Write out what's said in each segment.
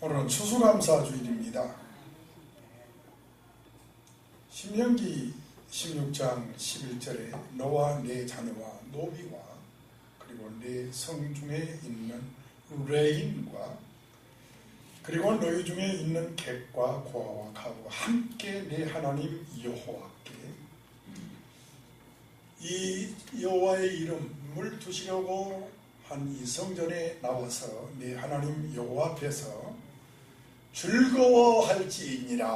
오늘은 추수감사주일입니다. 신명기 16장 11절에 너와 네 자녀와 노비와 그리고 네 성중에 있는 의뢰인과 그리고 너희 중에 있는 객과 고아와 가부가 함께 네 하나님 여호와께 이 여호와의 이름을 두시려고 한 이 성전에 나와서 네 하나님 여호와 앞에서 즐거워할지니라.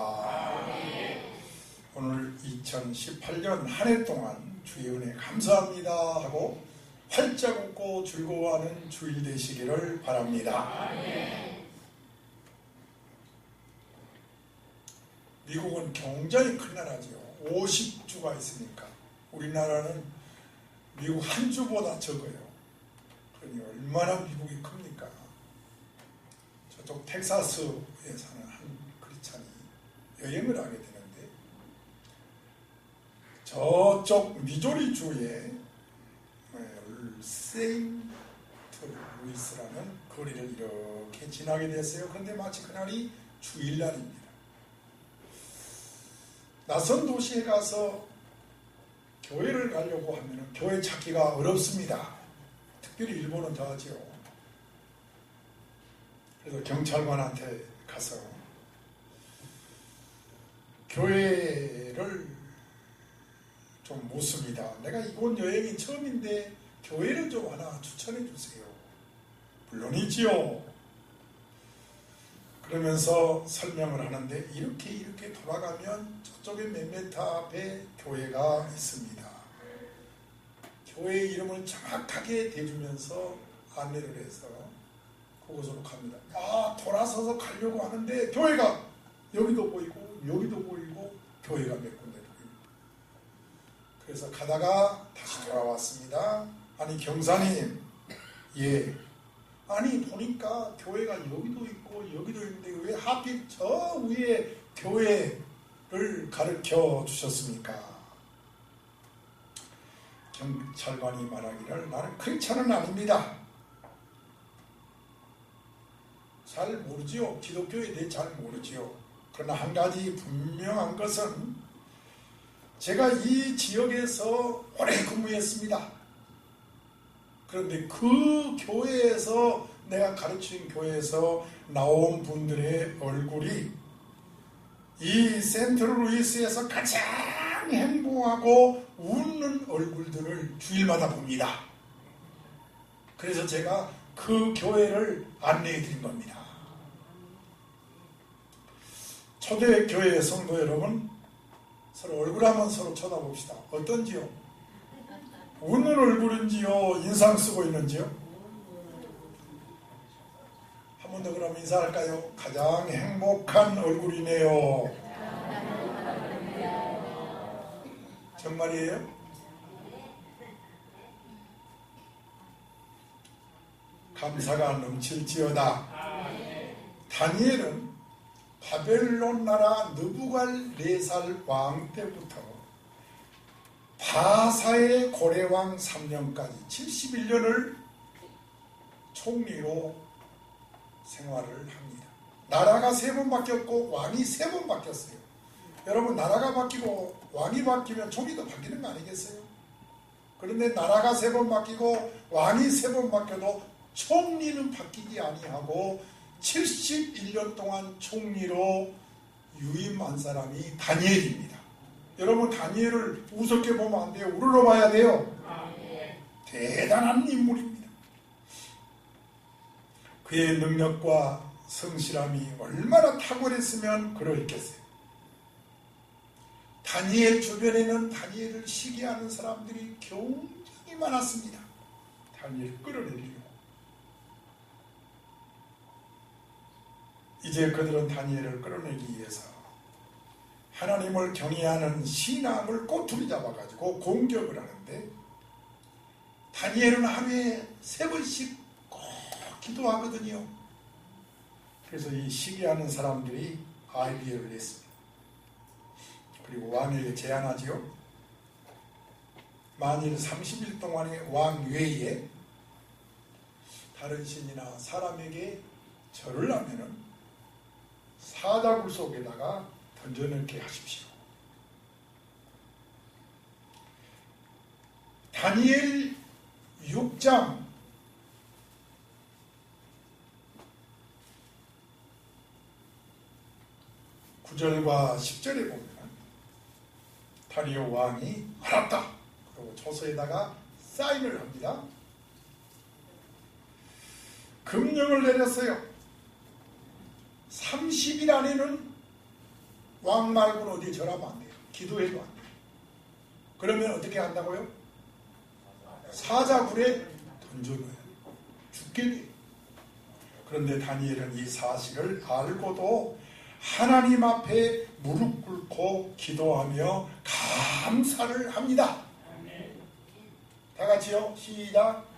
오늘 2018년 한 해 동안 주의 은혜 감사합니다 하고 활짝 웃고 즐거워하는 주일 되시기를 바랍니다. 미국은 굉장히 큰 나라지요. 50주가 있으니까 우리나라는 미국 한 주보다 적어요. 그러니 얼마나 미국이 큽니까? 저쪽 텍사스에 사는 한 크리스찬이 여행을 하게 되는데 저쪽 미조리 주에 세인트 루이스라는 거리를 이렇게 지나게 됐어요. 그런데 마치 그날이 주일날입니다. 낯선 도시에 가서 교회를 가려고 하면 교회 찾기가 어렵습니다. 특별히 일본은 더 하죠. 그래서 경찰관한테 가서 교회를 좀 묻습니다. 내가 이번 여행이 처음인데 교회를 좀 하나 추천해 주세요. 물론이지요. 그러면서 설명을 하는데 이렇게 돌아가면 저쪽에 몇 미터 앞에 교회가 있습니다. 교회 이름을 정확하게 대주면서 안내를 해서 그곳으로 갑니다. 돌아서서 가려고 하는데 교회가 여기도 보이고 여기도 보이고 교회가 몇 군데 보입니다. 그래서 가다가 다시 돌아왔습니다. 아니 경사님, 예. 아니 보니까 교회가 여기도 있고 여기도 있는데 왜 하필 저 위에 교회를 가르쳐 주셨습니까? 경찰관이 말하기를 나는 크리스찬은 아닙니다. 잘 모르지요. 기독교에 대해 잘 모르지요. 그러나 한 가지 분명한 것은 제가 이 지역에서 오래 근무했습니다. 그런데 그 교회에서 내가 가르친 교회에서 나온 분들의 얼굴이 이 센트럴 루이스에서 가장 행복하고 웃는 얼굴들을 주일마다 봅니다. 그래서 제가 그 교회를 안내해 드린 겁니다. 초대교회 성도 여러분, 서로 얼굴 한번 서로 쳐다봅시다. 어떤지요? 웃는 얼굴인지요? 인상 쓰고 있는지요? 한 번 더 그럼 인사할까요? 가장 행복한 얼굴이네요. 정말이에요? 감사가 넘칠지어다. 다니엘은 바벨론 나라 느부갈네살 왕 때부터 바사의 고레왕 3년까지 71년을 총리로 생활을 합니다. 나라가 3번 바뀌었고 왕이 3번 바뀌었어요. 여러분, 나라가 바뀌고 왕이 바뀌면 총리도 바뀌는 거 아니겠어요? 그런데 나라가 3번 바뀌고 왕이 3번 바뀌어도 총리는 바뀌지 아니하고 71년 동안 총리로 유임한 사람이 다니엘입니다. 여러분, 다니엘을 우습게 보면 안 돼요. 우러러 봐야 돼요. 대단한 인물입니다. 그의 능력과 성실함이 얼마나 탁월했으면 그러했겠어요. 다니엘 주변에는 다니엘을 시기하는 사람들이 굉장히 많았습니다. 다니엘을 끌어내리려고. 이제 그들은 다니엘을 끌어내기 위해서 하나님을 경외하는 신앙을 꼬투리 잡아가지고 공격을 하는데 다니엘은 하루에 3번씩 꼭 기도하거든요. 그래서 이 시기하는 사람들이 아이디어를 냈습니다. 그리고 왕에게 제안하지요. 만일 30일 동안의 왕 외에 다른 신이나 사람에게 절을 하면은 사자굴 속에다가 던져넣게 하십시오. 다니엘 6장 9절과 10절에 보면 다리오 왕이 알았다. 그리고 조서에다가 사인을 합니다. 금령을 내렸어요. 30일 안에는 왕 말고는 어디 절하면 안 돼요. 기도해도 안 돼요. 그러면 어떻게 한다고요? 사자굴에 던져놔요. 죽게 돼요. 그런데 다니엘은 이 사실을 알고도 하나님 앞에 무릎 꿇고 기도하며 감사를 합니다. 다 같이요. 시작.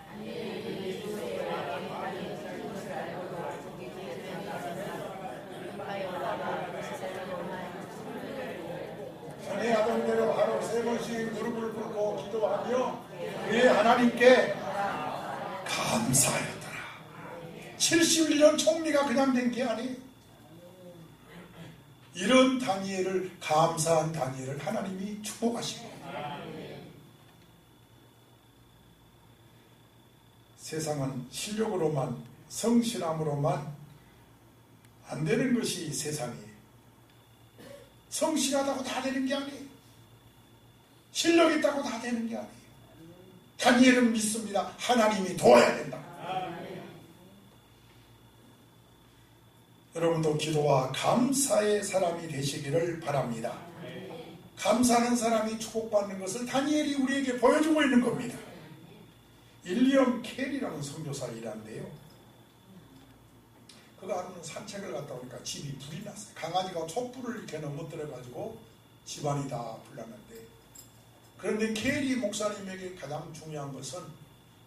전에 하던 대로 바로 3번씩 무릎을 꿇고 기도하며 그의 하나님께 감사하였더라. 71년 총리가 그냥 된 게 아니에요. 이런 다니엘을, 감사한 다니엘을 하나님이 축복하시고, 세상은 실력으로만, 성실함으로만 안 되는 것이 세상이에요. 성실하다고 다 되는 게 아니에요. 실력 있다고 다 되는 게 아니에요. 다니엘은 믿습니다. 하나님이 도와야 된다. 여러분도 기도와 감사의 사람이 되시기를 바랍니다. 감사하는 사람이 축복받는 것을 다니엘이 우리에게 보여주고 있는 겁니다. 일리엄 켈이라는 선교사 일한데요. 그가 하루는 산책을 갔다 오니까 집이 불이 났어요. 강아지가 촛불을 이렇게 넘어뜨려가지고 집안이 다 불났는데, 그런데 켈이 목사님에게 가장 중요한 것은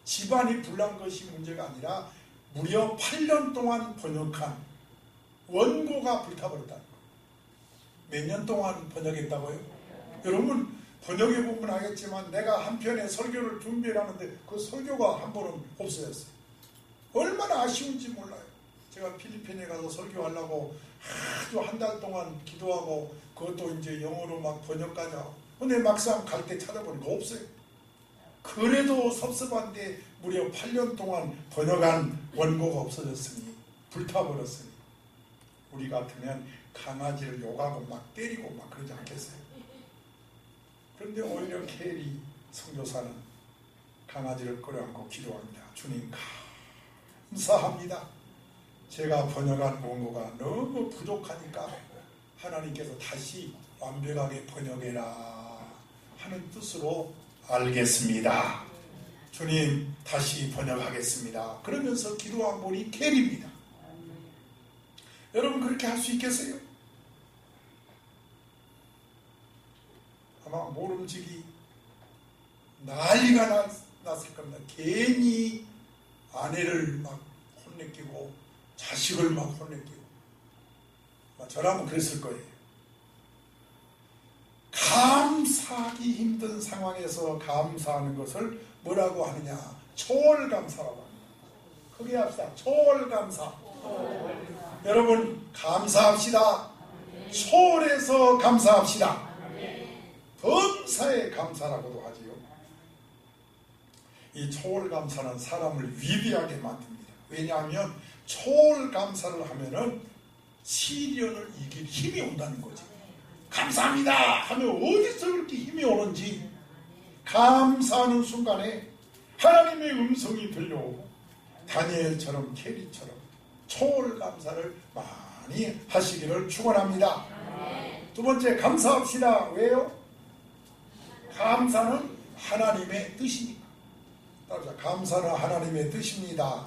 집안이 불난 것이 문제가 아니라 무려 8년 동안 번역한 원고가 불타버렸다는 거예요. 몇 년 동안 번역했다고요? 여러분 번역해 보면 알겠지만 내가 한편의 설교를 준비를 하는데 그 설교가 한 번은 없어졌어요. 얼마나 아쉬운지 몰라요. 제가 필리핀에 가서 설교하려고 아주 한 달 동안 기도하고 그것도 이제 영어로 막 번역까지 하고, 근데 막상 갈 때 찾아보니까 없어요. 그래도 섭섭한데 무려 8년 동안 번역한 원고가 없어졌으니, 불타버렸으니 우리 같으면 강아지를 욕하고 막 때리고 막 그러지 않겠어요? 그런데 오히려 케리 선교사는 강아지를 끌어안고 기도합니다. 주님 감사합니다. 제가 번역한 원고가 너무 부족하니까 하나님께서 다시 완벽하게 번역해라 하는 뜻으로 알겠습니다. 주님 다시 번역하겠습니다. 그러면서 기도한 분이 케리입니다. 여러분 그렇게 할 수 있겠어요? 아마 모름지기 난리가 났을 겁니다. 괜히 아내를 막 혼내키고 자식을 막 혼내키고, 저라면 그랬을 거예요. 감사하기 힘든 상황에서 감사하는 것을 뭐라고 하느냐? 초월감사라고 합니다. 크게 합시다. 초월감사. 여러분 감사합시다. 초월해서 감사합시다. 범사에 감사라고도 하지요. 이 초월감사는 사람을 위대하게 만듭니다. 왜냐하면 초월감사를 하면은 시련을 이길 힘이 온다는 거지. 감사합니다 하면 어디서 그렇게 힘이 오는지, 감사하는 순간에 하나님의 음성이 들려오고 다니엘처럼 케리처럼 초월감사를 많이 하시기를 축원합니다. 두 번째, 감사합시다. 왜요? 감사는 하나님의 뜻이니까. 따라서 감사는 하나님의 뜻입니다.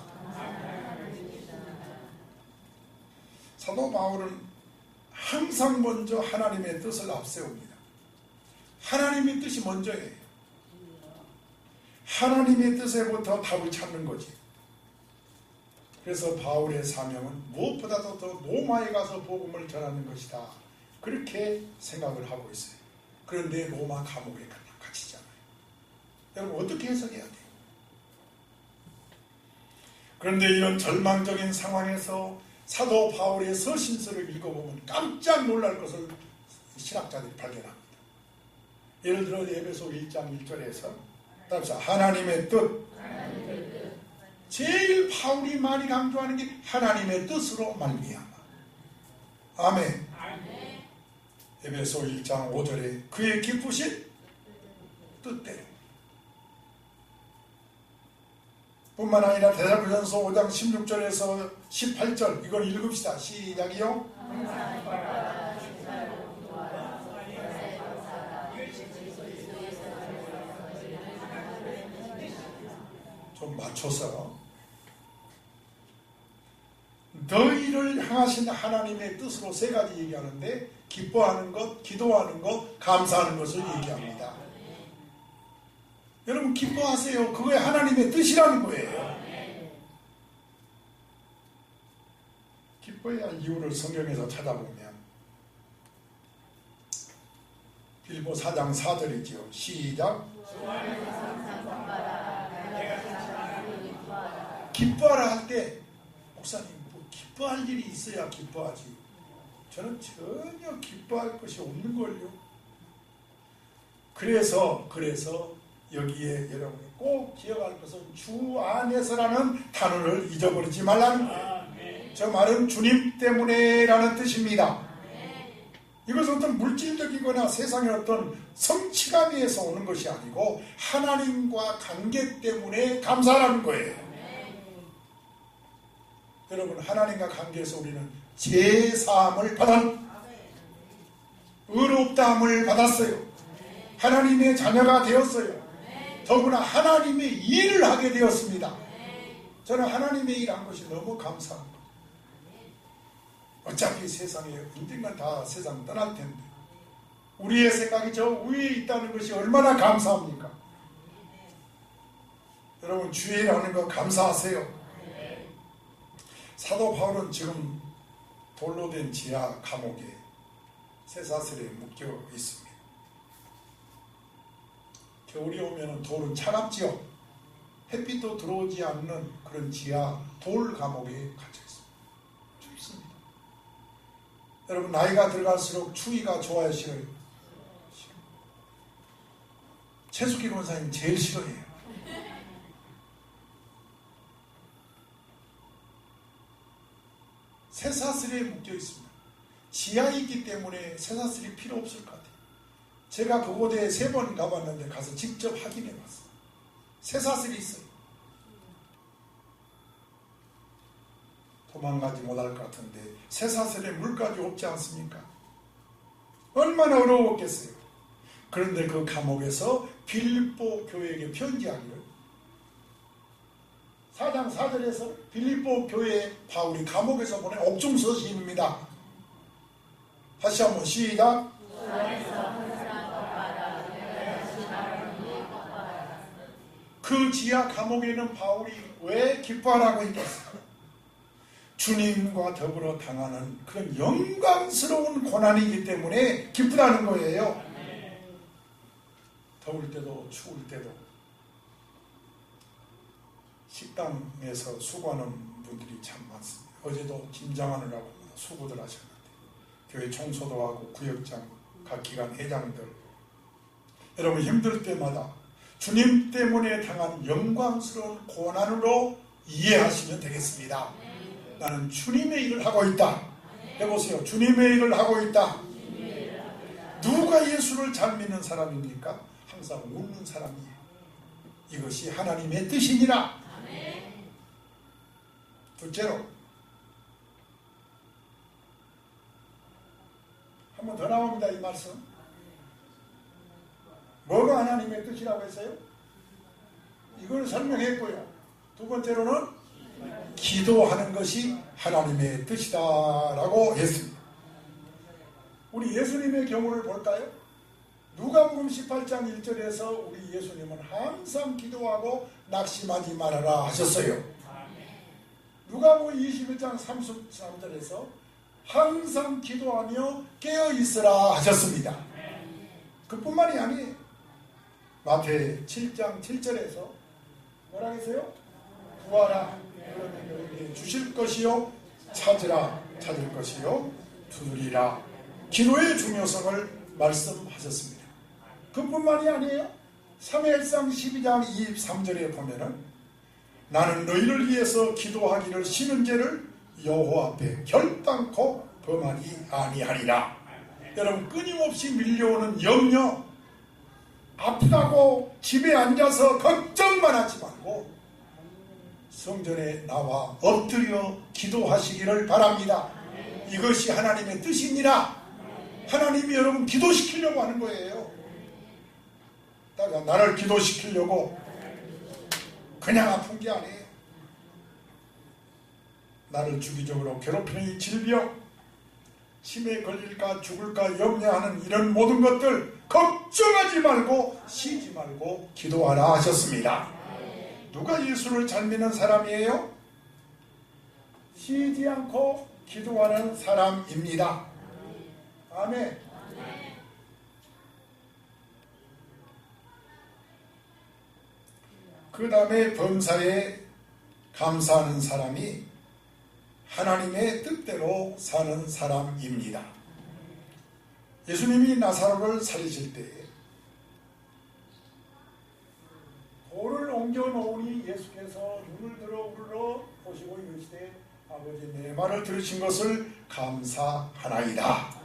사도 바울은 항상 먼저 하나님의 뜻을 앞세웁니다. 하나님의 뜻이 먼저예요. 하나님의 뜻에부터 답을 찾는 거지. 그래서 바울의 사명은 무엇보다도 더 로마에 가서 복음을 전하는 것이다, 그렇게 생각을 하고 있어요. 그런데 로마 감옥에 갇히잖아요. 여러분 어떻게 해석해야 돼요? 그런데 이런 절망적인 상황에서 사도 바울의 서신서를 읽어보면 깜짝 놀랄 것을 신학자들이 발견합니다. 예를 들어 에베소 1장 1절에서 답사 하나님의 뜻. 제일 바울이 많이 강조하는 게 하나님의 뜻으로 말미암아. 아멘. 에베소 1장 5절에 그의 기쁘신 뜻대로. 뿐만 아니라 데살로니가전서 5장 16절에서 18절 이걸 읽읍시다. 시작이요. 좀 맞춰서 너희를 향하신 하나님의 뜻으로 세 가지 얘기하는데 기뻐하는 것, 기도하는 것, 감사하는 것을 얘기합니다. 여러분 기뻐하세요. 그게 하나님의 뜻이라는 거예요. 기뻐해야 할 이유를 성경에서 찾아보면 빌보 4장 4절이지요. 시작. 기뻐하라 할 때 목사님 뭐 기뻐할 일이 있어야 기뻐하지. 저는 전혀 기뻐할 것이 없는 걸요. 그래서 여기에 여러분이 꼭 기억할 것은 주 안에서라는 단어를 잊어버리지 말라는 거예요. 저 말은 주님 때문에라는 뜻입니다. 이것은 어떤 물질적이거나 세상의 어떤 성취감에서 오는 것이 아니고 하나님과 관계 때문에 감사하는 거예요. 여러분 하나님과 관계에서 우리는 제사함을 받은 의롭다함을 받았어요. 하나님의 자녀가 되었어요. 더구나 하나님의 일을 하게 되었습니다. 저는 하나님의 일한 것이 너무 감사합니다. 어차피 세상에 언젠간 다 세상 떠날 텐데 우리의 생각이 저 위에 있다는 것이 얼마나 감사합니까? 여러분 주의 일하는 거 감사하세요. 사도 바울은 지금 돌로 된 지하 감옥에 쇠사슬에 묶여 있습니다. 겨울이 오면 돌은 차갑지요. 햇빛도 들어오지 않는 그런 지하 돌 감옥에 갇혀 있습니다. 춥습니다. 여러분 나이가 들어갈수록 추위가 좋아요, 싫어요? 최숙희 권사님 제일 싫어해요. 쇠사슬에 묶여 있습니다. 지하에 있기 때문에 쇠사슬이 필요 없을 것 같아요. 제가 그곳에 3번 가봤는데 가서 직접 확인해 봤어요. 쇠사슬이 있어요. 도망가지 못할 것 같은데 쇠사슬에 물까지 없지 않습니까? 얼마나 어려웠겠어요. 그런데 그 감옥에서 빌립보 교회에게 편지하기를 4장 4절에서 빌립보 교회에 바울이 감옥에서 보낸 옥중서신입니다. 다시 한번 시작. 그 지하 감옥에는 바울이 왜 기뻐하라고 했겠어요? 주님과 더불어 당하는 그런 영광스러운 고난이기 때문에 기쁘다는 거예요. 더울 때도 추울 때도 식당에서 수고하는 분들이 참 많습니다. 어제도 김장하느라고 수고들 하셨는데 교회 청소도 하고 구역장 각 기관 회장들 여러분 힘들 때마다 주님 때문에 당한 영광스러운 고난으로 이해하시면 되겠습니다. 나는 주님의 일을 하고 있다. 해보세요. 주님의 일을 하고 있다. 누가 예수를 잘 믿는 사람입니까? 항상 웃는 사람이에요. 이것이 하나님의 뜻이니라. 둘째로 한 번 더 나옵니다. 이 말씀 뭐가 하나님의 뜻이라고 했어요? 이걸 설명했고요. 두 번째로는 기도하는 것이 하나님의 뜻이다라고 했습니다. 우리 예수님의 경우를 볼까요? 누가복음 18장 1절에서 우리 예수님은 항상 기도하고 낙심하지 말아라 하셨어요. 누가복음 21장 33절에서 항상 기도하며 깨어있으라 하셨습니다. 그뿐만이 아니에요. 마태 7장 7절에서 뭐라 했어요? 구하라 그러면 너희에게 주실 것이요 찾으라 찾을 것이요 두드리라. 기도의 중요성을 말씀하셨습니다. 그뿐만이 아니에요. 사무엘상 12장 23절에 보면은 나는 너희를 위해서 기도하기를 쉬는 죄를 여호와 앞에 결단코 범하지 아니하리라. 여러분, 끊임없이 밀려오는 염려, 아프다고 집에 앉아서 걱정만 하지 말고 성전에 나와 엎드려 기도하시기를 바랍니다. 이것이 하나님의 뜻입니다. 하나님이 여러분 기도시키려고 하는 거예요. 나를 기도시키려고 그냥 아픈 게 아니에요. 나를 주기적으로 괴롭히는 이 질병, 치매에 걸릴까 죽을까 염려하는 이런 모든 것들 걱정하지 말고 쉬지 말고 기도하라 하셨습니다. 누가 예수를 잘 믿는 사람이에요? 쉬지 않고 기도하는 사람입니다. 아멘. 그 다음에 범사에 감사하는 사람이 하나님의 뜻대로 사는 사람입니다. 예수님이 나사로를 살리실 때 돌을 옮겨 놓으니 예수께서 눈을 들어 우러러 보시고 이르시되 아버지 내 말을 들으신 것을 감사하나이다.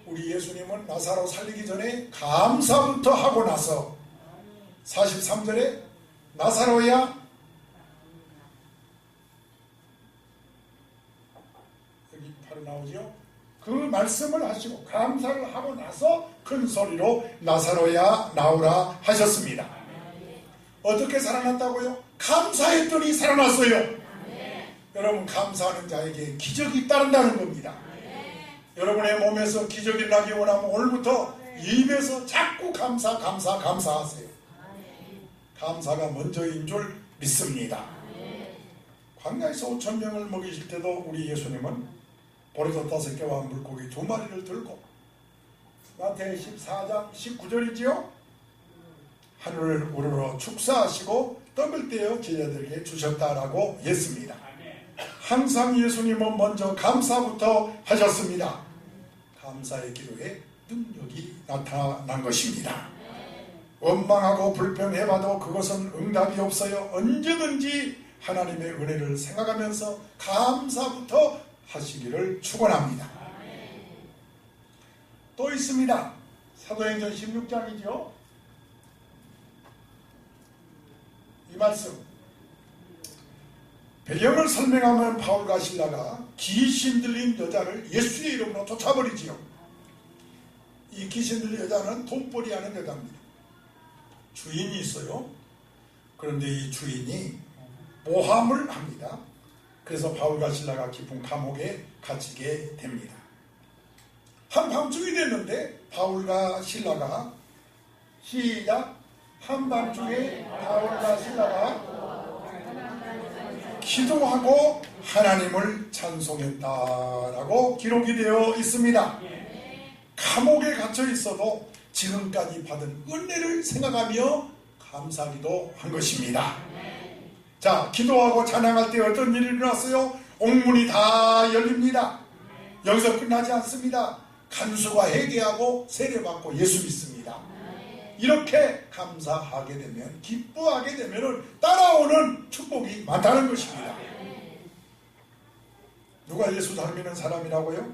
우리 예수님은 나사로 살리기 전에 감사부터 하고 나서 43절에 나사로야 여기 바로 나오죠. 그 말씀을 하시고 감사를 하고 나서 큰 소리로 나사로야 나오라 하셨습니다. 어떻게 살아났다고요? 감사했더니 살아났어요. 여러분, 감사하는 자에게 기적이 따른다는 겁니다. 여러분의 몸에서 기적이 나기 원하면 오늘부터 입에서 자꾸 감사하세요. 감사가 먼저인 줄 믿습니다. 광야에서 5,000명을 먹이실 때도 우리 예수님은 보리도 5개와 물고기 2마리를 들고 마태의 14장 19절이지요. 하늘을 우러러 축사하시고 떡을 떼어 제자들에게 주셨다라고 했습니다. 항상 예수님은 먼저 감사부터 하셨습니다. 감사의 기도에 능력이 나타난 것입니다. 원망하고 불평해봐도 그것은 응답이 없어요. 언제든지 하나님의 은혜를 생각하면서 감사부터 하시기를 축원합니다. 또 있습니다. 사도행전 16장이죠. 이 말씀 배경을 설명하면 바울과 실라가 귀신 들린 여자를 예수의 이름으로 쫓아버리지요. 이 귀신 들린 여자는 돈벌이 하는 여자입니다. 주인이 있어요. 그런데 이 주인이 모함을 합니다. 그래서 바울과 실라가 깊은 감옥에 갇히게 됩니다. 한밤중이 됐는데 바울과 실라가 시작 한밤중에 바울과 실라가 기도하고 하나님을 찬송했다라고 기록이 되어 있습니다. 감옥에 갇혀 있어도 지금까지 받은 은혜를 생각하며 감사기도 한 것입니다. 자, 기도하고 찬양할 때 어떤 일이 일어났어요? 옥문이 다 열립니다. 여기서 끝나지 않습니다. 간수가 회개하고 세례받고 예수 믿습니다. 이렇게 감사하게 되면, 기뻐하게 되면 따라오는 축복이 많다는 것입니다. 누가 예수 잘 믿는 사람이라고요?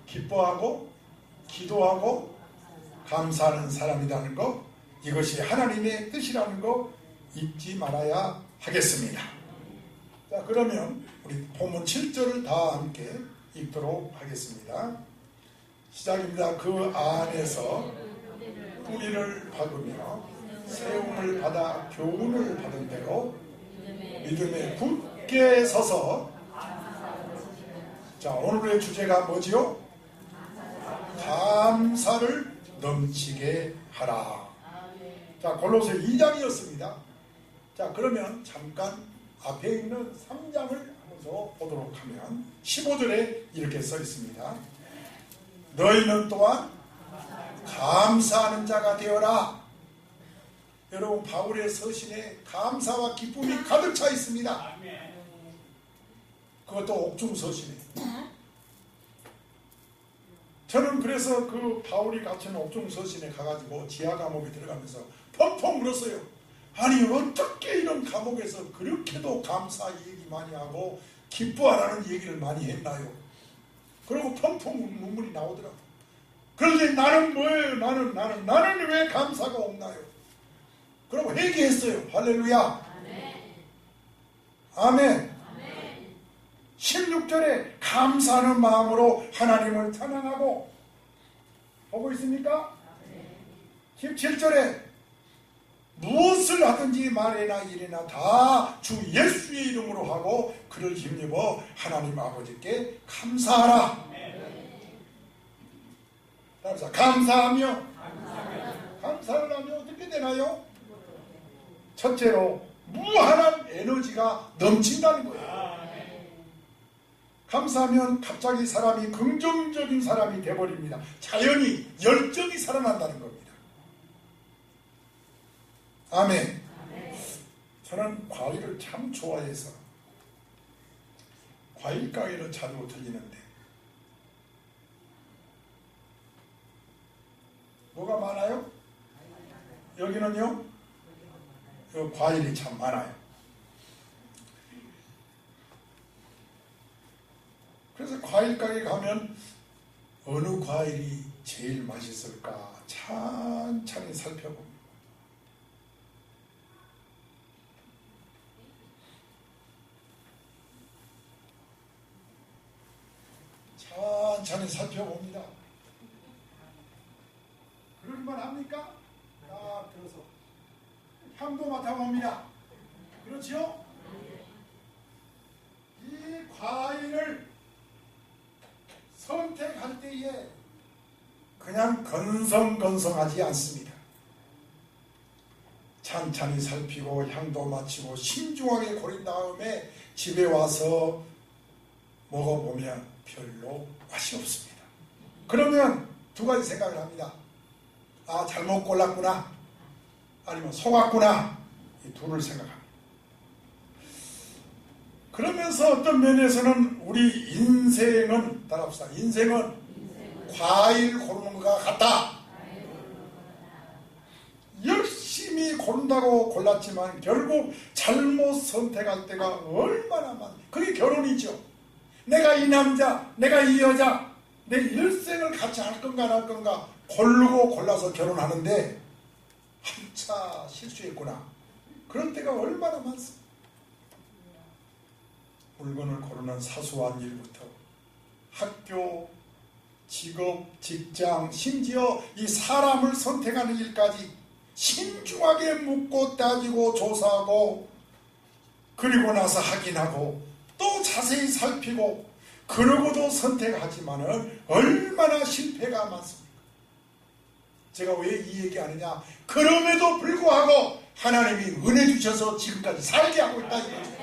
기뻐하고 기도하고 감사하는 사람이라는 것, 이것이 하나님의 뜻이라는 것 잊지 말아야 하겠습니다. 자, 그러면 우리 본문 7절을 다 함께 읽도록 하겠습니다. 시작입니다. 그 안에서 뿌리를 박으며 세움을 받아 교훈을 받은 대로 믿음에 굳게 서서, 자, 오늘의 주제가 뭐지요? 감사를 넘치게 하라. 자, 골로새 2장이었습니다. 자, 그러면 잠깐 앞에 있는 3장을 한번 보도록 하면 15절에 이렇게 써 있습니다. 너희는 또한 감사하는 자가 되어라. 여러분, 바울의 서신에 감사와 기쁨이 가득 차 있습니다. 그것도 옥중서신에. 저는 그래서 그 바울이 갇힌 옥중서신에 가가지고 지하 감옥에 들어가면서 펑펑 울었어요. 아니 어떻게 이런 감옥에서 그렇게도 감사 얘기 많이 하고 기뻐하라는 얘기를 많이 했나요? 그리고 펑펑 눈물이 나오더라고요. 그런데 나는 뭐예요? 나는 왜 감사가 없나요? 그러고 회개했어요. 할렐루야. 아멘. 16절에 감사하는 마음으로 하나님을 찬양하고, 보고 있습니까? 17절에 무엇을 하든지 말이나 일이나 다 주 예수의 이름으로 하고 그를 힘입어 하나님 아버지께 감사하라. 따라서 감사하며 감사를 하면 어떻게 되나요? 첫째로 무한한 에너지가 넘친다는 거예요. 감사하면 갑자기 사람이 긍정적인 사람이 되어버립니다. 자연히 열정이 살아난다는 겁니다. 아멘. 저는 과일을 참 좋아해서 과일 가게를 자주 들리는데 뭐가 많아요? 여기는요? 과일이 참 많아요. 그래서 과일 가게 가면 어느 과일이 제일 맛있을까 천천히 살펴봅니다. 천천히 살펴봅니다. 그럴만 합니까? 딱 들어서 향도 맡아봅니다. 그렇지요? 이 과일을 선택할 때에 그냥 건성건성하지 않습니다. 찬찬히 살피고 향도 맡히고 신중하게 고른 다음에 집에 와서 먹어보면 별로 맛이 없습니다. 그러면 두 가지 생각을 합니다. 아, 잘못 골랐구나, 아니면 속았구나, 이 둘을 생각합니다. 그러면서 어떤 면에서는 우리 인생은, 따라합시다, 인생은 과일 고르는 것과 같다. 열심히 고른다고 골랐지만 결국 잘못 선택할 때가 얼마나 많아. 그게 결혼이죠. 내가 이 남자, 내가 이 여자, 내 일생을 같이 할 건가 안 할 건가 고르고 골라서 결혼하는데 한차 실수했구나. 그런 때가 얼마나 많습니다. 물건을 고르는 사소한 일부터 학교, 직업, 직장, 심지어 이 사람을 선택하는 일까지 신중하게 묻고 따지고 조사하고 그리고 나서 확인하고 또 자세히 살피고 그러고도 선택하지만은 얼마나 실패가 많습니까? 제가 왜 이 얘기하느냐? 그럼에도 불구하고 하나님이 은혜 주셔서 지금까지 살게 하고 있다 이거죠.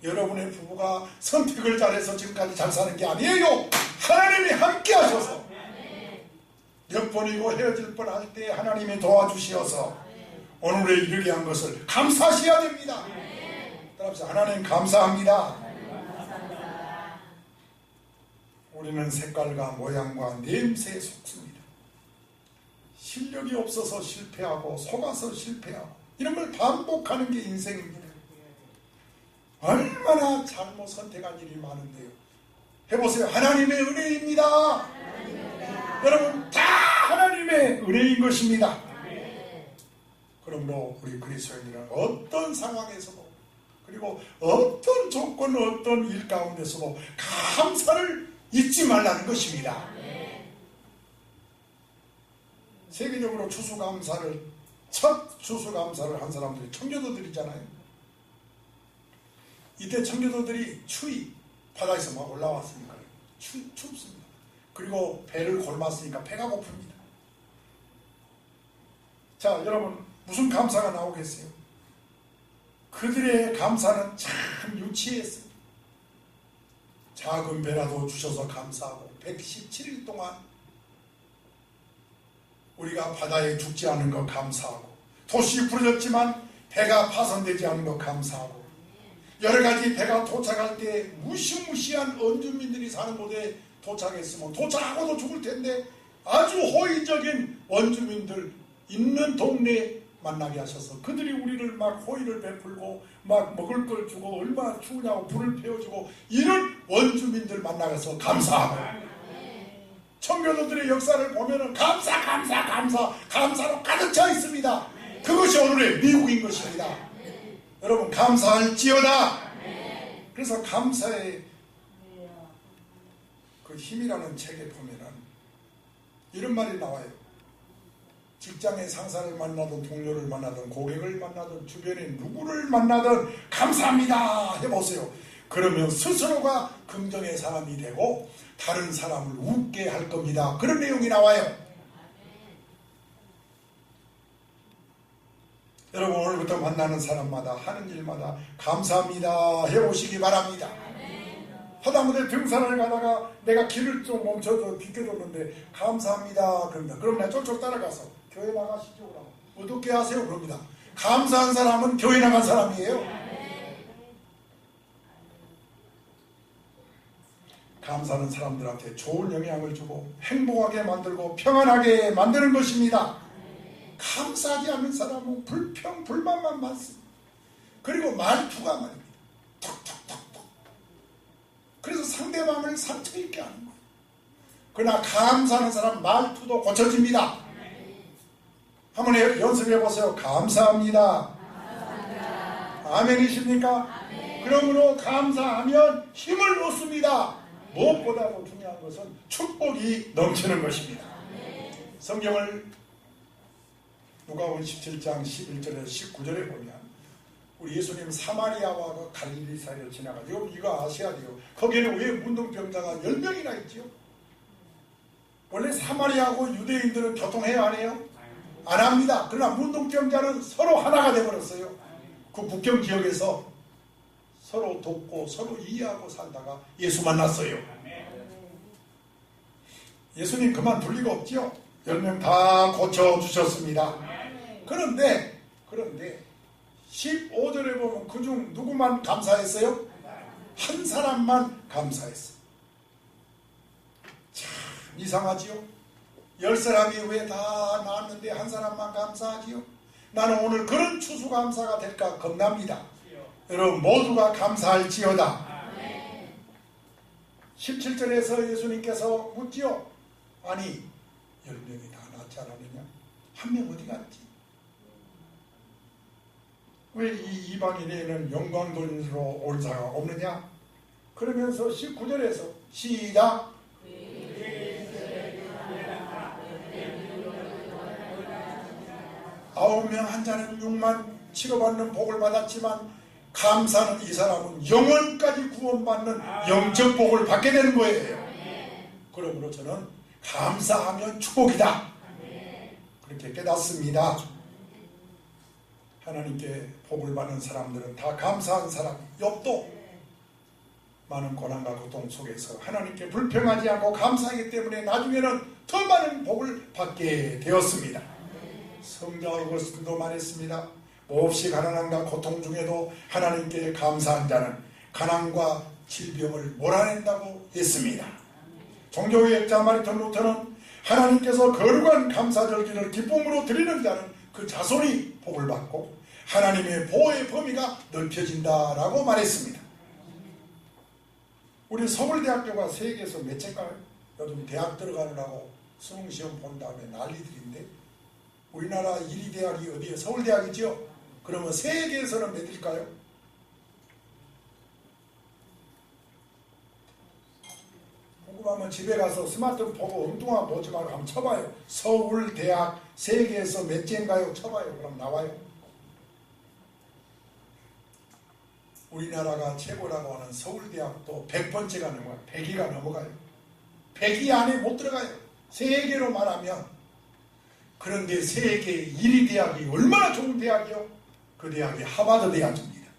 여러분의 부부가 선택을 잘해서 지금까지 잘 사는 게 아니에요. 하나님이 함께 하셔서 몇 번이고 헤어질 뻔할 때 하나님이 도와주시어서 오늘에 이르게 한 것을 감사하셔야 됩니다. 따라서 하나님 감사합니다. 우리는 색깔과 모양과 냄새에 속습니다. 실력이 없어서 실패하고 속아서 실패하고 이런 걸 반복하는 게 인생입니다. 얼마나 잘못 선택한 일이 많은데요. 해보세요. 하나님의 은혜입니다. 여러분 다 하나님의 은혜인 것입니다. 그러므로 우리 그리스도인들은 어떤 상황에서도 그리고 어떤 조건 어떤 일 가운데서도 감사를 잊지 말라는 것입니다. 세계적으로 추수감사를 첫 추수감사를 한 사람들이 청교도들이잖아요. 이때 청교도들이 추위 바다에서 막 올라왔으니까 춥습니다. 그리고 배를 골랐으니까 배가 고픕니다. 자, 여러분 무슨 감사가 나오겠어요? 그들의 감사는 참 유치했습니다. 작은 배라도 주셔서 감사하고 117일 동안 우리가 바다에 죽지 않은 것 감사하고 도시 부러졌지만 배가 파손되지 않은 것 감사하고 여러 가지 배가 도착할 때 무시무시한 원주민들이 사는 곳에 도착했으면 도착하고도 죽을 텐데 아주 호의적인 원주민들 있는 동네에 만나게 하셔서 그들이 우리를 막 호의를 베풀고 막 먹을 걸 주고 얼마나 추우냐고 불을 피워주고 이런 원주민들 만나서 감사하고 청교도들의 역사를 보면은 감사로 가득 차 있습니다. 그것이 오늘의 미국인 것입니다. 여러분 감사할지어다. 그래서 감사의 그 힘이라는 책에 보면은 이런 말이 나와요. 직장의 상사를 만나든 동료를 만나든 고객을 만나든 주변에 누구를 만나든 감사합니다 해보세요. 그러면 스스로가 긍정의 사람이 되고 다른 사람을 웃게 할 겁니다. 그런 내용이 나와요. 여러분 오늘부터 만나는 사람마다 하는 일마다 감사합니다 해보시기 바랍니다. 하다못해 등산을 가다가 내가 길을 좀 멈춰서 비켜줬는데 감사합니다 그럽니다. 그럼 내가 쫄쫄 따라가서 교회 나가시죠 그러고 어떻게 하세요 그럽니다. 감사한 사람은 교회 나간 사람이에요. 감사하는 사람들한테 좋은 영향을 주고 행복하게 만들고 평안하게 만드는 것입니다. 감사하지 않는 사람은 불평 불만만 많습니다. 그리고 말투가 말입니다. 톡톡톡톡. 그래서 상대방을 상처 입게 하는 거예요. 그러나 감사하는 사람 말투도 고쳐집니다. 한번 연습해 보세요. 감사합니다. 아멘이십니까? 그러므로 감사하면 힘을 얻습니다. 무엇보다도 중요한 것은 축복이 넘치는 것입니다. 성경을 누가복음 17장 11절에서 19절에 보면 우리 예수님 사마리아와 그 갈릴리 사이를 지나가지고 이거 아셔야 돼요. 거기에는 왜 문둥병자가 10명이나 있지요? 원래 사마리아하고 유대인들은 교통해야 안 해요? 안 합니다. 그러나 문둥병자는 서로 하나가 되어버렸어요. 그 국경 지역에서 서로 돕고 서로 이해하고 살다가 예수 만났어요. 예수님 그만둘 리가 없지요. 10명 다 고쳐주셨습니다. 그런데 15절에 보면 그중 누구만 감사했어요? 한 사람만 감사했어요. 참 이상하지요? 10사람이 왜 다 나왔는데 한 사람만 감사하지요? 나는 오늘 그런 추수감사가 될까 겁납니다. 여러분 모두가 감사할지어다. 17절에서 예수님께서 묻지요. 아니 10명이 다 낫지 않았느냐? 한 명 어디 갔지? 왜 이 이방인에는 영광 돌리러 올 자가 없느냐? 그러면서 19절에서 시작. 9명 한 자는 6만 치료받는 복을 받았지만 감사는 이 사람은 영원까지 구원받는 영적 복을 받게 되는 거예요. 그러므로 저는 감사하면 축복이다. 그렇게 깨닫습니다. 하나님께 복을 받는 사람들은 다 감사한 사람. 욥도 많은 고난과 고통 속에서 하나님께 불평하지 않고 감사하기 때문에 나중에는 더 많은 복을 받게 되었습니다. 성자 어거스틴도 말했습니다. 몹시 가난함과 고통 중에도 하나님께 감사한 자는 가난과 질병을 몰아낸다고 했습니다. 종교개혁자 마르틴 루터는 하나님께서 거룩한 감사절기를 기쁨으로 드리는 자는 그 자손이 복을 받고 하나님의 보호의 범위가 넓혀진다라고 말했습니다. 우리 서울대학교가 세계에서 몇째일까요? 요즘 대학 들어가느라고 수능시험 본 다음에 난리들인데 우리나라 1위 대학이 어디에? 서울대학이죠? 그러면 세계에서는 몇일까요? 궁금하면 집에 가서 스마트폰 보고 엉뚱한 거 보지 말고 한번 쳐봐요. 서울대학 세계에서 몇째인가요? 쳐봐요. 그럼 나와요. 우리나라가 최고라고 하는 서울대학도 100번째가 넘어가요. 100위가 넘어가요. 100위 안에 못 들어가요. 세계로 말하면. 그런데 세계 1위 대학이 얼마나 좋은 대학이요? 그 대학이 하버드 대학입니다.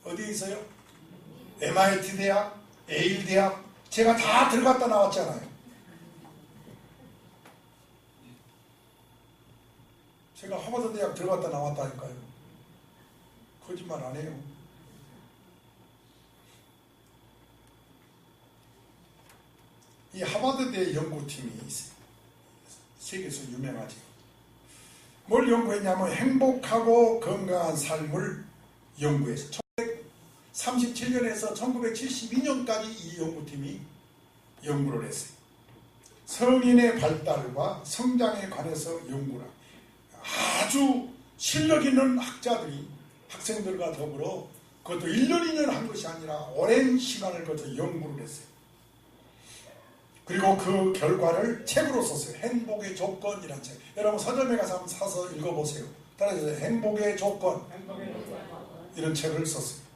어디에 있어요? MIT 대학, 예일 대학, 제가 다 들어갔다 나왔잖아요. 제가 하버드 대학 들어갔다 나왔다니까요. 거짓말 안 해요. 이 하버드대 연구팀이 있어요. 세계에서 유명하죠. 뭘 연구했냐면 행복하고 건강한 삶을 연구해서 1937년에서 1972년까지 이 연구팀이 연구를 했어요. 성인의 발달과 성장에 관해서 연구를 아주 실력 있는 학자들이 학생들과 더불어 그것도 1년 2년 한 것이 아니라 오랜 시간을 거쳐 연구를 했어요. 그리고 그 결과를 책으로 썼어요. 행복의 조건이라는 책. 여러분 서점에 가서 한번 사서 읽어보세요. 따라서 행복의 조건 이런 책을 썼어요.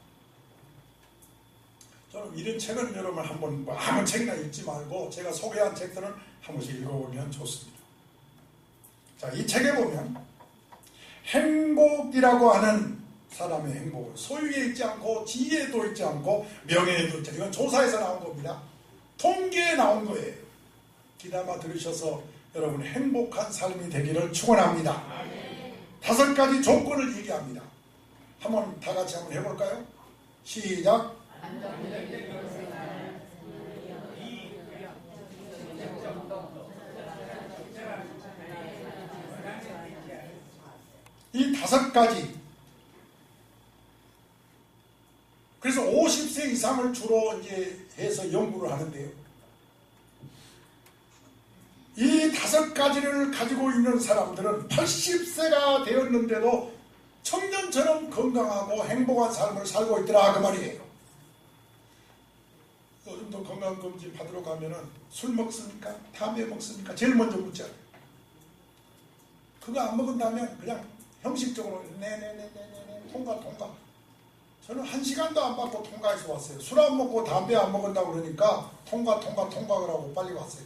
저는 이런 책은 여러분 한번 아무 책이나 읽지 말고 제가 소개한 책들은 한 번씩 읽어보면 좋습니다. 자, 이 책에 보면 행복이라고 하는 사람의 행복은 소유에 있지 않고 지혜에도 있지 않고 명예에도 있지 않고 이건 조사에서 나온 겁니다. 통계에 나온 거예요. 귀담아 들으셔서 여러분 행복한 삶이 되기를 축원합니다. 5가지 조건을 얘기합니다. 한번 다 같이 한번 해볼까요? 시작. 이 5가지. 그래서 50세 이상을 주로 이제 해서 연구를 하는데요. 이 5가지를 가지고 있는 사람들은 80세가 되었는데도 청년처럼 건강하고 행복한 삶을 살고 있더라 그 말이에요. 요즘도 건강검진 받으러 가면은 술 먹습니까? 담배 먹습니까? 제일 먼저 묻잖아요. 그거 안 먹은다면 그냥 형식적으로 네네네네네 통과. 저는 1시간도 안 받고 통과해서 왔어요. 술 안 먹고 담배 안 먹었다고 그러니까 통과를 하고 빨리 왔어요.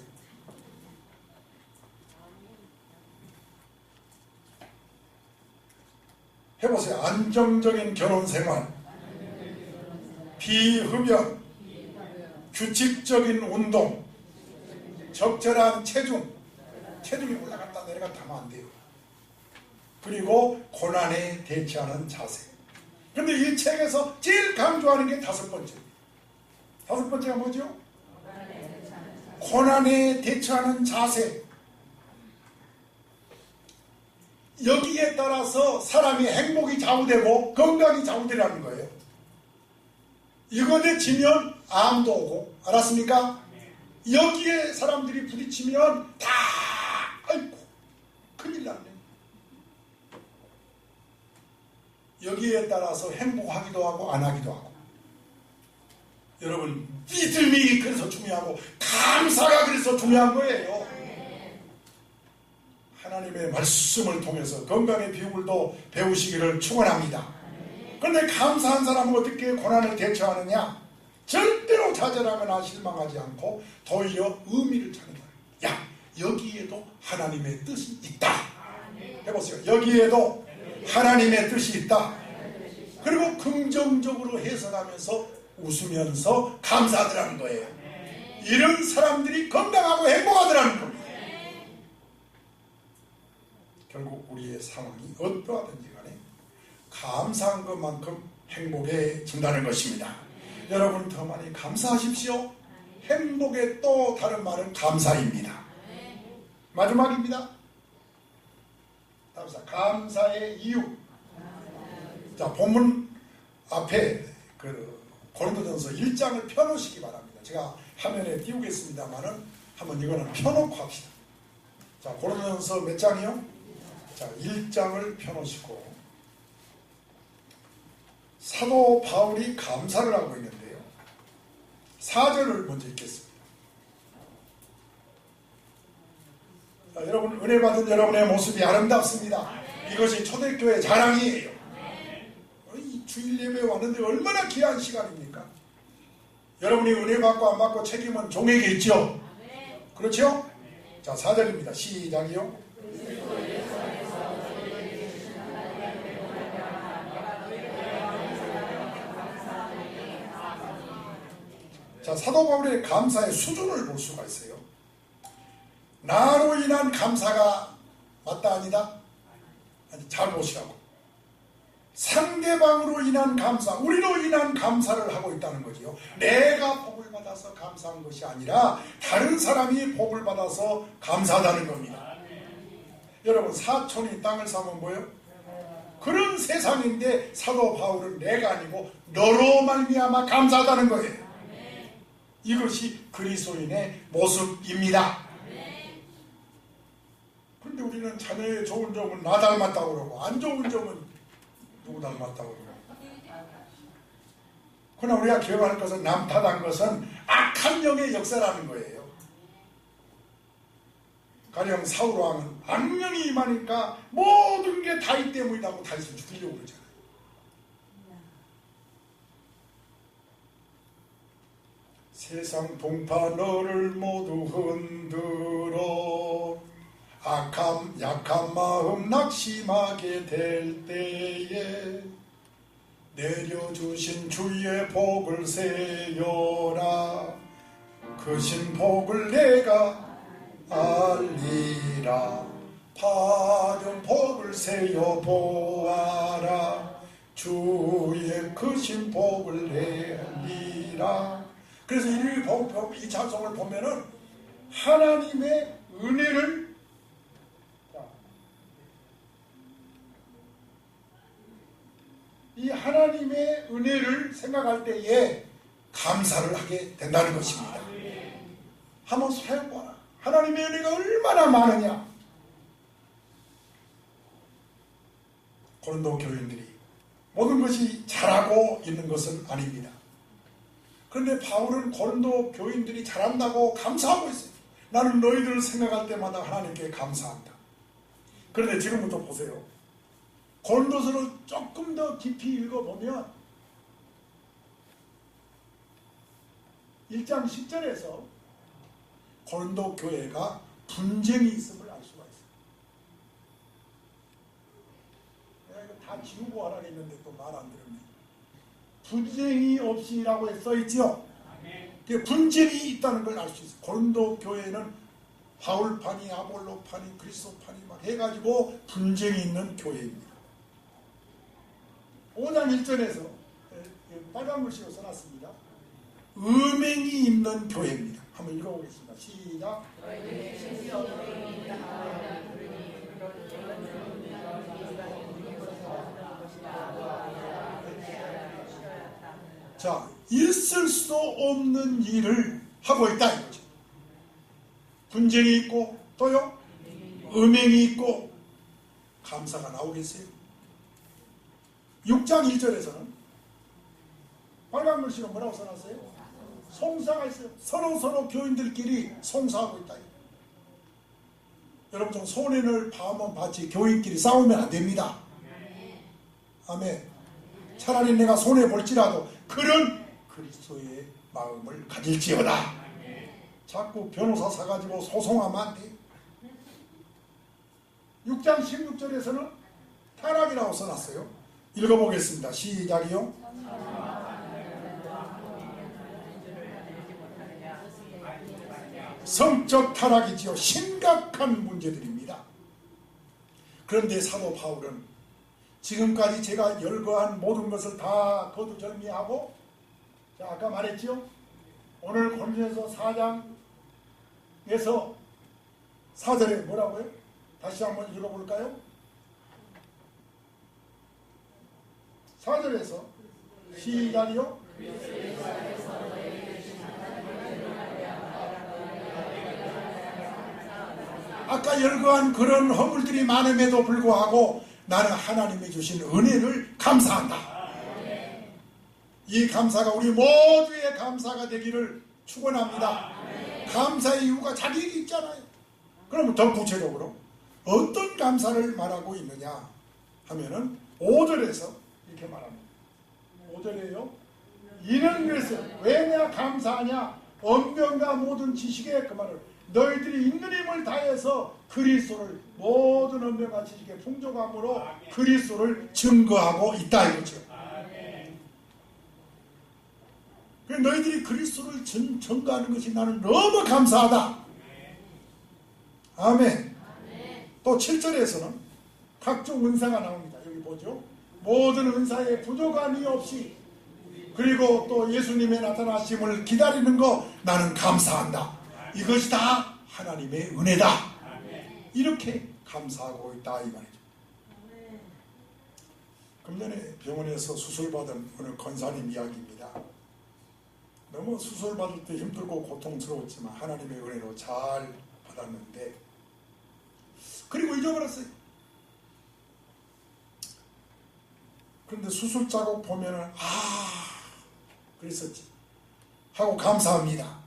해보세요. 안정적인 결혼생활, 비흡연, 규칙적인 운동, 적절한 체중이 올라갔다 내려갔다 하면 안 돼요. 그리고 고난에 대처하는 자세. 근데 이 책에서 제일 강조하는 게 5번째. 5번째가 뭐죠? 고난에 대처하는 자세. 여기에 따라서 사람이 행복이 좌우되고 건강이 좌우되라는 거예요. 이거에 지면 암도 오고, 알았습니까? 여기에 사람들이 부딪히면 다 아이고 큰일 났네. 여기에 따라서 행복하기도 하고 안 하기도 하고. 여러분 믿음이 그래서 중요하고 감사가 그래서 중요한 거예요. 하나님의 말씀을 통해서 건강의 비율도 배우시기를 축원합니다. 그런데 감사한 사람은 어떻게 고난을 대처하느냐? 절대로 좌절하거나 실망하지 않고 도리어 의미를 찾는다. 야, 여기에도 하나님의 뜻이 있다. 해보세요. 여기에도 하나님의 뜻이 있다. 그리고 긍정적으로 해석하면서 웃으면서 감사하더라는 거예요. 이런 사람들이 건강하고 행복하더라는 겁니다. 결국 우리의 상황이 어떠하든지 간에 감사한 것만큼 행복해진다는 것입니다. 여러분 더 많이 감사하십시오. 행복의 또 다른 말은 감사입니다. 마지막입니다. 감사의 이유. 자, 본문 앞에 고린도전서 1장을 펴놓으시기 바랍니다. 제가 화면에 띄우겠습니다만은 한번 이거는 펴놓고 합시다. 자, 고린도전서 몇 장이요? 자, 1장을 펴놓으시고 사도 바울이 감사를 하고 있는데요. 4절을 먼저 읽겠습니다. 자, 여러분 은혜 받은 여러분의 모습이 아름답습니다. 이것이 초대교회 자랑이에요. 이 주일 예배에 왔는데 얼마나 귀한 시간입니까? 여러분이 은혜 받고 안 받고 책임은 종에게 있죠. 그렇죠? 자, 4절입니다. 시작이요. 자, 사도 바울의 감사의 수준을 볼 수가 있어요. 나로 인한 감사가 맞다 아니다? 아니, 잘 보시라고. 상대방으로 인한 감사, 우리로 인한 감사를 하고 있다는 거지요. 내가 복을 받아서 감사한 것이 아니라 다른 사람이 복을 받아서 감사하다는 겁니다. 여러분, 사촌이 땅을 사면 뭐예요? 그런 세상인데 사도 바울은 내가 아니고 너로 말미암아 감사하다는 거예요. 이것이 그리스도인의 모습입니다. 그런데 우리는 자녀의 좋은 점은 나 닮았다고 그러고 안 좋은 점은 누구 닮았다고 그러고, 그러나 우리가 기억할 것은 남 탓한 것은 악한 영의 역사라는 거예요. 가령 사울왕은 악령이 임하니까 모든 게 다윗 때문이라고 다윗을 죽이려고 그러잖아요. 세상 동파 너를 모두 흔들어 약한 마음 낙심하게 될 때에 내려주신 주의 복을 세여라. 그 신복을 내가 알리라. 바른 복을 세여 보아라. 주의 그 신복을 내리라. 그래서 이 찬송을 보면은 하나님의 은혜를, 이 하나님의 은혜를 생각할 때에 감사를 하게 된다는 것입니다. 한번 생각해봐라. 하나님의 은혜가 얼마나 많으냐. 고린도 교인들이 모든 것이 잘하고 있는 것은 아닙니다. 그런데 바울은 고린도 교인들이 잘한다고 감사하고 있어요. 나는 너희들을 생각할 때마다 하나님께 감사한다. 그런데 지금부터 보세요. 고린도서를 조금 더 깊이 읽어보면 1장 10절에서 고린도 교회가 분쟁이 있음을 알 수가 있어요. 내가 이거 다 지우고 하라 했는데 또 말 안 들었네. 분쟁이 없이라고 써있죠. 분쟁이 있다는 걸 알 수 있어요. 고린도 교회는 바울파니, 아볼로파니, 그리스도파니 막 해가지고 분쟁이 있는 교회입니다. 5장 1절에서 빨간 글씨로 써놨습니다. 음행이 있는 교회입니다. 한번 읽어보겠습니다. 시작. 자, 있을 수 없는 일을 하고 있다 이거죠. 분쟁이 있고 또요 음행이 있고 감사가 나오겠어요? 6장 1절에서는 빨간 글씨로 뭐라고 써놨어요? 송사가 있어요. 서로 교인들끼리 송사하고 있다. 여러분, 좀 손해를 봐면 봤지 교인끼리 싸우면 안 됩니다. 아멘. 차라리 내가 손해볼지라도 그런 그리스도의 마음을 가질지어다. 자꾸 변호사 사가지고 소송하면 안 돼. 6장 16절에서는 타락이라고 써놨어요. 읽어보겠습니다. 시작이요. 성적 타락이지요. 심각한 문제들입니다. 그런데 사도 바울은 지금까지 제가 열거한 모든 것을 다 거두절미하고, 자, 아까 말했죠. 오늘 고린도서 4장에서 4절에 뭐라고요? 다시 한번 읽어볼까요? 4절에서 시작이요. 아까 열거한 그런 허물들이 많음에도 불구하고 나는 하나님이 주신 은혜를 감사한다. 이 감사가 우리 모두의 감사가 되기를 축원합니다. 감사의 이유가 자기에게 있잖아요. 그러면 더 구체적으로 어떤 감사를 말하고 있느냐 하면은 5절에서 이렇게 말합니다. 5절에요. 이는 그래서 왜 내가 감사하냐? 언변과 모든 지식에 그 말을 너희들이 있는 힘을 다해서 그리스도를 모든 언변과 지식의 풍족함으로 그리스도를 증거하고 있다 이거죠. 너희들이 그리스도를 증거하는 것이 나는 너무 감사하다. 아멘. 또 7절에서는 각종 은사가 나옵니다. 여기 보죠. 모든 은사에 부족함이 없이, 그리고 또 예수님의 나타나심을 기다리는 거 나는 감사한다. 이것이 다 하나님의 은혜다. 이렇게 감사하고 있다 이 말이죠. 금년에 병원에서 수술받은 어느 권사님 이야기입니다. 너무 수술받을 때 힘들고 고통스러웠지만 하나님의 은혜로 잘 받았는데, 그리고 잊어버렸어요. 그런데 수술 자국 보면은 그랬었지 하고 감사합니다.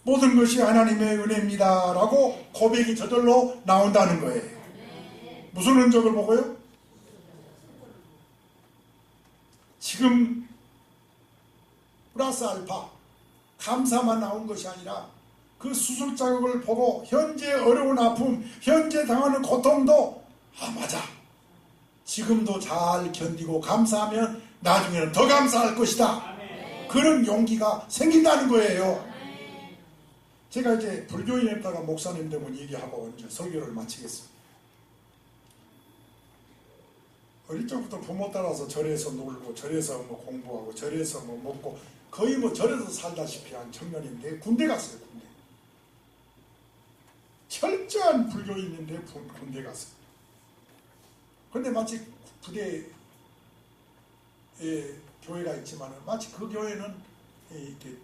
모든 것이 하나님의 은혜입니다 라고 고백이 저절로 나온다는 거예요. 무슨 흔적을 보고요? 지금 플러스 알파 감사만 나온 것이 아니라 그 수술 자국을 보고 현재 어려운 아픔, 현재 당하는 고통도 맞아, 지금도 잘 견디고 감사하면 나중에는 더 감사할 것이다. 그런 용기가 생긴다는 거예요. 제가 이제 불교인에다가 목사님 되면 얘기하고 이제 설교를 마치겠습니다. 어릴 적부터 부모 따라서 절에서 놀고 절에서 뭐 공부하고 절에서 뭐 먹고 거의 뭐 절에서 살다시피 한 청년인데 군대 갔어요. 군대. 철저한 불교인인데 군대 갔어요. 그런데 마치 부대에 교회가 있지만 마치 그 교회는 이렇게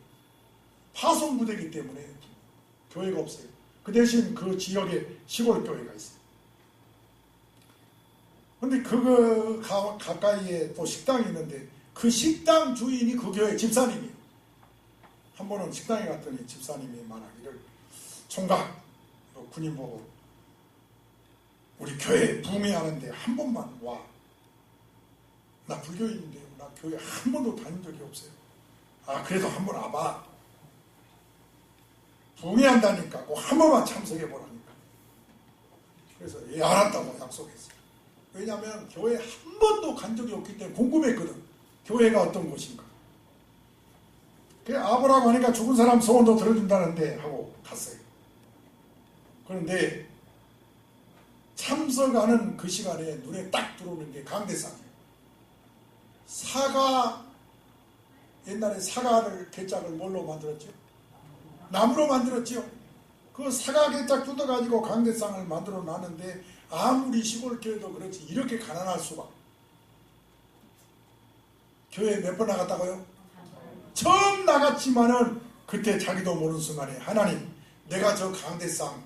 파송 부대이기 때문에 교회가 없어요. 그 대신 그 지역에 시골 교회가 있어요. 근데 그거 가까이에 또 식당이 있는데 그 식당 주인이 그 교회 집사님이에요. 한 번은 식당에 갔더니 집사님이 말하기를, 총각 군인 보고 우리 교회 부흥회하는데 한 번만 와. 나 불교인인데 나 교회 한 번도 다닌 적이 없어요. 그래도 한 번 와봐. 부흥회한다니까 꼭 한 번만 참석해보라니까. 그래서 알았다고 약속했어요. 왜냐하면 교회 한 번도 간 적이 없기 때문에 궁금했거든. 교회가 어떤 곳인가. 그래 아보라고 하니까 죽은 사람 소원도 들어준다는데 하고 갔어요. 그런데 참석하는 그 시간에 눈에 딱 들어오는 게 강대상이에요. 사과, 옛날에 사과를 개짝을 뭘로 만들었죠? 나무로 만들었죠. 그 사과 개짝 뜯어가지고 강대상을 만들어 놨는데 아무리 시골 교회도 그렇지 이렇게 가난할 수가. 교회 몇 번 나갔다고요? 처음 나갔지만은 그때 자기도 모르는 순간에 하나님, 내가 저 강대상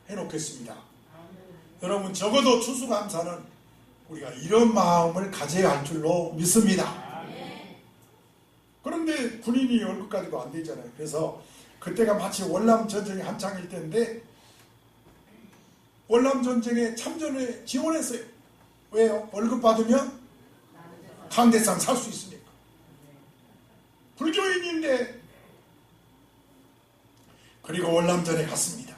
해놓겠습니다. 여러분 적어도 추수감사는 우리가 이런 마음을 가져야 할 줄로 믿습니다. 그런데 군인이 월급까지도 안 되잖아요. 그래서 그때가 마치 월남전쟁이 한창일 때인데 월남전쟁에 참전에 지원했어요. 왜요? 월급 받으면 강대상 살 수 있으니까. 불교인인데. 그리고 월남전에 갔습니다.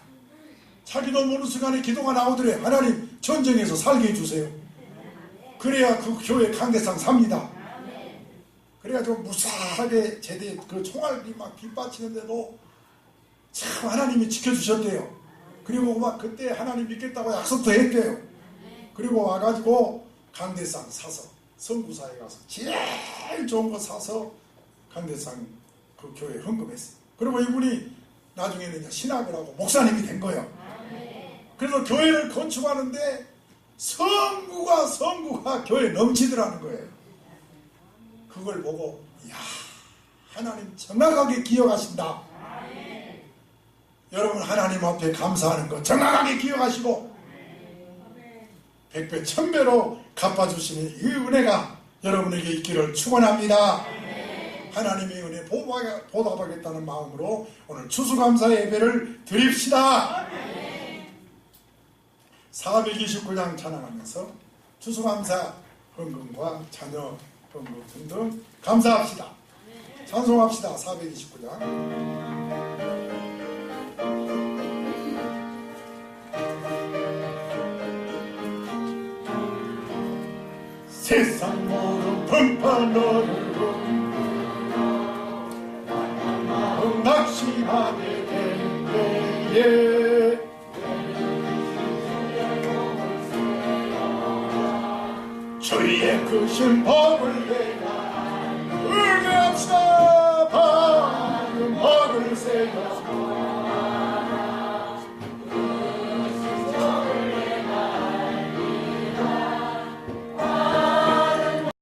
자기도 모르는 순간에 기도가 나오더래. 하나님 전쟁에서 살게 해주세요. 그래야 그 교회 강대상 삽니다. 그래가지고 무사하게 제대 그 총알이 막 빗받치는데도 참 하나님이 지켜주셨대요. 그리고 막 그때 하나님 믿겠다고 약속도 했대요. 그리고 와가지고 강대상 사서 선구사에 가서 제일 좋은 거 사서 강대상 그 교회에 헌금했어요. 그리고 이분이 나중에는 이제 신학을 하고 목사님이 된 거예요. 그래서 교회를 건축하는데 성구가 교회에 넘치더라는 거예요. 그걸 보고 이야, 하나님 정확하게 기억하신다. 여러분 하나님 앞에 감사하는 거 정확하게 기억하시고 100배 1000배로 갚아주시는 이 은혜가 여러분에게 있기를 축원합니다. 하나님의 은혜 보답하겠다는 마음으로 오늘 추수감사 예배를 드립시다. 429장 찬양하면서 추수감사 헌금과 자녀 헌금 등등 감사합시다. 찬송합시다. 429장. 세상 모든 번판으로 마음 낙심하게 될 때에 주의 크신 법을